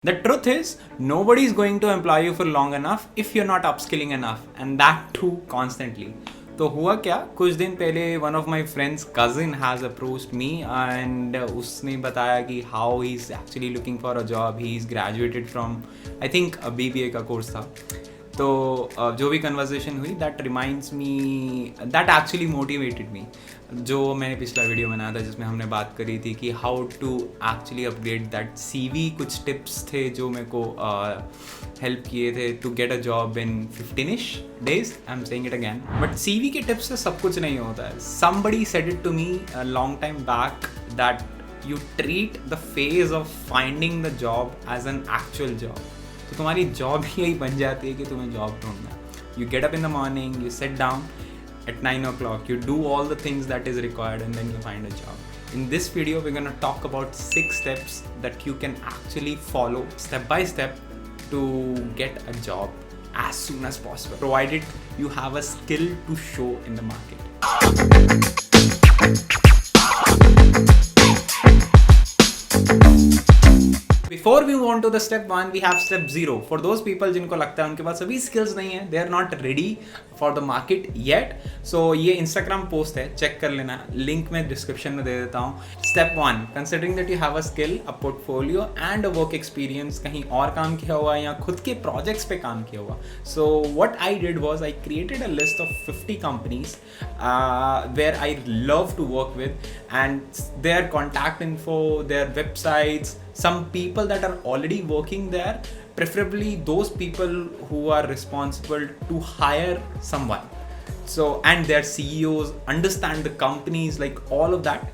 The truth is, nobody is going to employ you for long enough if you're not upskilling enough, and that too constantly. तो हुआ क्या, कुछ दिन पहले one of my friends cousin has approached me and उसने बताया कि how he's actually looking for a job. He's graduated from I think a BBA का कोर्स था. तो जो भी कन्वर्सेशन हुई that reminds me, that actually motivated me. जो मैंने पिछला वीडियो बनाया था जिसमें हमने बात करी थी कि how to actually upgrade that CV. कुछ टिप्स थे जो मेरे को हेल्प किए थे to get a job in 15ish days. I am saying it again. But CV के टिप्स से सब कुछ नहीं होता है. Somebody said it to me a long time back that you treat the phase of finding the job as an actual job. तो तुम्हारी job ही यही बन जाती है कि तुम्हें जॉब ढूंढना. You get up in the morning, you sit down at 9 o'clock, you do all the things that is required and then you find a job. In this video, we're going to talk about 6 steps that you can actually follow step by step to get a job as soon as possible, provided you have a skill to show in the market. Before we move on to the step 1, we have step 0. For those people जिनको लगता है उनके पास सभी skills नहीं है, they are not ready for the market yet. So ये Instagram post है, check कर लेना, link मैं description में दे देता हूँ. Step 1, considering that you have a skill, a portfolio and a work experience, कहीं और काम किया हुआ या खुद के projects पे काम किया हुआ. So what I did was I created a list of 50 companies where I love to work with, and their contact info, their websites, some people that are already working there, preferably those people who are responsible to hire someone. So, and their CEOs, understand the companies, like all of that.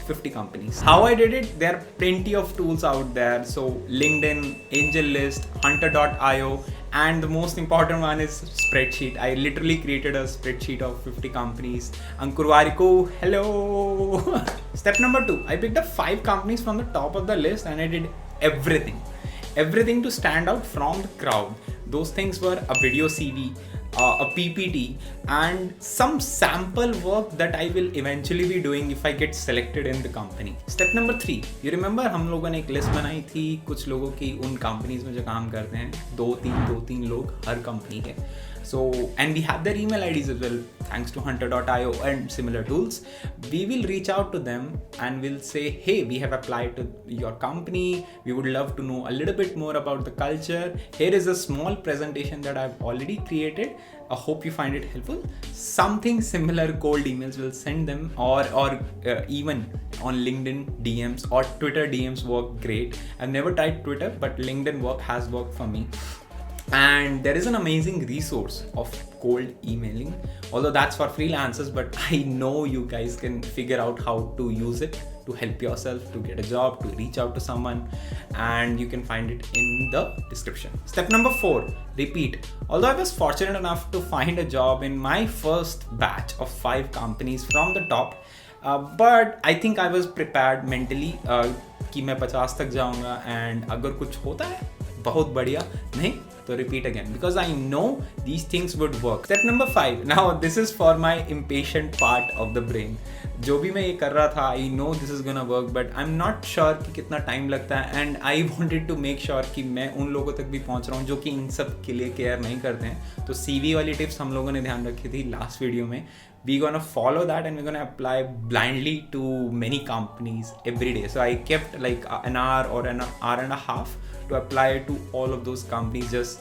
50 companies. How I did it? There are plenty of tools out there. So LinkedIn, AngelList, Hunter.io, and the most important one is spreadsheet. I literally created a spreadsheet of 50 companies. Ankur Wariko, hello. Step number 2, I picked up 5 companies from the top of the list and I did everything to stand out from the crowd. Those things were a video CV, a PPT, and some sample work that I will eventually be doing if I get selected in the company. Step number 3, you remember हम लोगों ने एक list बनाई थी कुछ लोगों की उन कंपनीज में जो काम करते हैं, दो तीन लोग हर कंपनी के. So, and we have their email IDs as well, thanks to Hunter.io and similar tools. We will reach out to them and we'll say, hey, we have applied to your company. We would love to know a little bit more about the culture. Here is a small presentation that I've already created. I hope you find it helpful. Something similar, cold emails will send them, or even on LinkedIn DMs or Twitter DMs work great. I've never tried Twitter, but LinkedIn has worked for me. And there is an amazing resource of cold emailing, although that's for freelancers, but I know you guys can figure out how to use it to help yourself to get a job, to reach out to someone, and you can find it in the description. Step number 4, repeat. Although I was fortunate enough to find a job in my first batch of 5 companies from the top, but I think I was prepared mentally कि मैं 50 तक जाऊंगा, and अगर कुछ होता है बहुत बढ़िया, नहीं तो repeat again, because I know these things would work. Step number 5, now this is for my impatient part of the brain. जो भी मैं ये कर रहा था, I know this is gonna work, but I'm not sure कि कितना time लगता है, and I wanted to make sure कि मैं उन लोगों तक भी पहुंच रहा हूँ जो कि इन सब के लिए केयर नहीं करते हैं. तो CV वाली टिप्स हम लोगों ने ध्यान रखी थी लास्ट वीडियो में. We're gonna follow that and we're gonna apply blindly to many companies every day. So I kept like an hour or an hour and a half to apply to all of those companies, just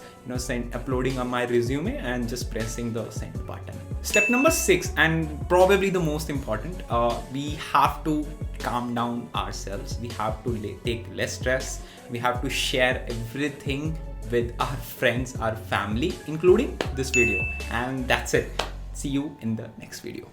uploading on my resume and just pressing the send button. Step number 6, and probably the most important, we have to calm down ourselves. We have to take less stress. We have to share everything with our friends, our family, including this video. And that's it. See you in the next video.